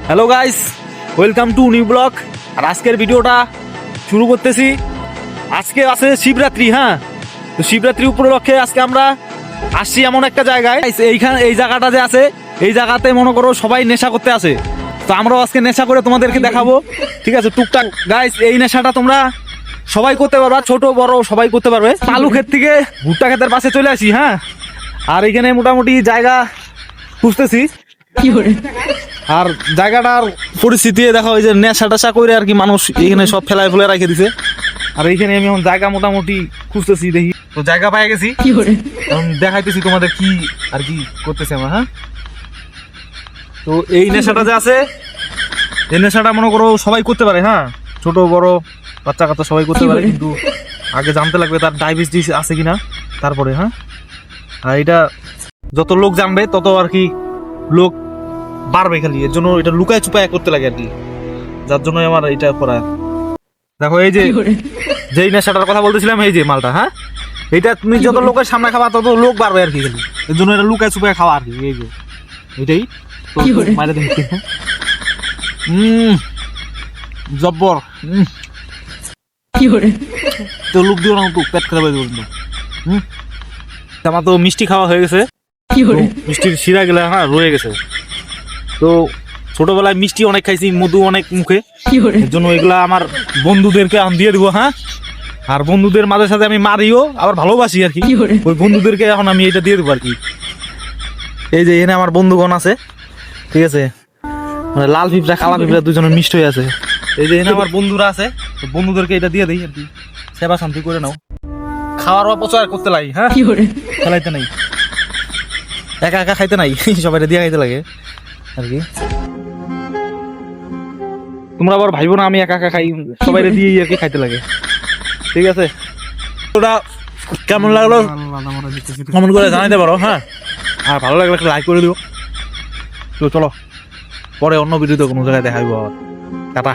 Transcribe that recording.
Hello guys, welcome to new blog. আর আজকের ভিডিওটা শুরু করতেছি। আজকে আছে শিবরাত্রি। হ্যাঁ, তো শিবরাত্রি উপলক্ষে আজকে আমরা আসছি এমন একটা জায়গায়। এই জায়গাটা যে আছে, এই জায়গাতে মনে করো সবাই নেশা করতে আসে। তো আমরাও আজকে নেশা করে তোমাদেরকে দেখাবো, ঠিক আছে? টুকটাক গাইস, এই নেশাটা তোমরা সবাই করতে পারবা, ছোট বড় সবাই করতে পারবে। আলু ক্ষেত থেকে ভুট্টা ক্ষেতের পাশে চলে আসি। হ্যাঁ, আর এখানে মোটামুটি জায়গা খুঁজতেছি। আর জায়গাটার পরিস্থিতি দেখো, ওই যে নেশা টেশা করে আর কি মানুষ এখানে সব ফেলায় ফেলে রেখে দিছে। আর এইখানে আমি এখন জায়গা মোটামুটি খুঁজতেছি, দেখি তো জায়গা পাই গেছি। এখন দেখাইতেছি তোমাদের কি আর কি করতেছে আমার। হ্যাঁ, তো এই নেশাটা যে আছে, এই নেশাটা মনে করো সবাই করতে পারে। হ্যাঁ, ছোট বড় বাচ্চা কাচ্চা সবাই করতে পারে, কিন্তু আগে জানতে লাগবে তার ডায়াবেটিস আছে কিনা, তারপরে। হ্যাঁ, আর এটা যত লোক জানবে তত আর কি লোক বাড়বে, খালি এর জন্য এটা লুকায় চুপায় করতে লাগে আর কি, যার জন্য আমার এটা করা। দেখো এই যে যেই নেশাটার কথা বলতেছিলাম, এই যে মালটা। হ্যাঁ, এটা তুমি যত লোকের সামনে খাবা তত লোক বাড়বে আর কি, খালি এর জন্য এটা লুকায় চুপায় খাওয়া আর কি। এই যে এটাই তো মাইরে দেখি। জব্বর। তো লোক দিও না, তো পেট খারাপ হয়ে যাবে। আমার তো মিষ্টি খাওয়া হয়ে গেছে, মিষ্টির শিরা গেলে হ্যাঁ রয়ে গেছে। তো ছোটবেলায় মিষ্টি অনেক খাইছি, মধু অনেক মুখে, এর জন্য এগুলা আমার বন্ধুদেরকে আমি দিয়ে দিব। হ্যাঁ, আর বন্ধুদের মাঝে সাথে আমি মারিও আবার ভালোবাসি আর কি, ওই বন্ধুদেরকে এখন আমি এটা দিয়ে দেবো আর কি। এই যে এখানে আমার বন্ধুগণ আছে, ঠিক আছে, মানে লাল পিঁপড়া কালা পিঁপড়া দুজনের মিষ্ট হয়ে আছে। এই যে এখানে আমার বন্ধুরা আছে, তো বন্ধুদেরকে এটা দিয়ে দিই আর কি, সেবা শান্তি করে নাও। খাওয়ার অপচয় করতে লাগে। হ্যাঁ, খেলাইতে নাই, একা একা খাইতে নাই, সবাই দিয়ে খাইতে লাগে আর কি। তোমরা আবার ভাইবো না আমি একা একা খাই, সবাই দিয়ে আর কি খাইতে লাগে, ঠিক আছে? ওটা কেমন লাগলো কমেন্ট করে জানাইতে পারো। হ্যাঁ, আর ভালো লাগলে একটা লাইক করে দিও। তো চলো, পরে অন্য ভিডিওতে কোনো জায়গায় দেখাইবো। টাটা।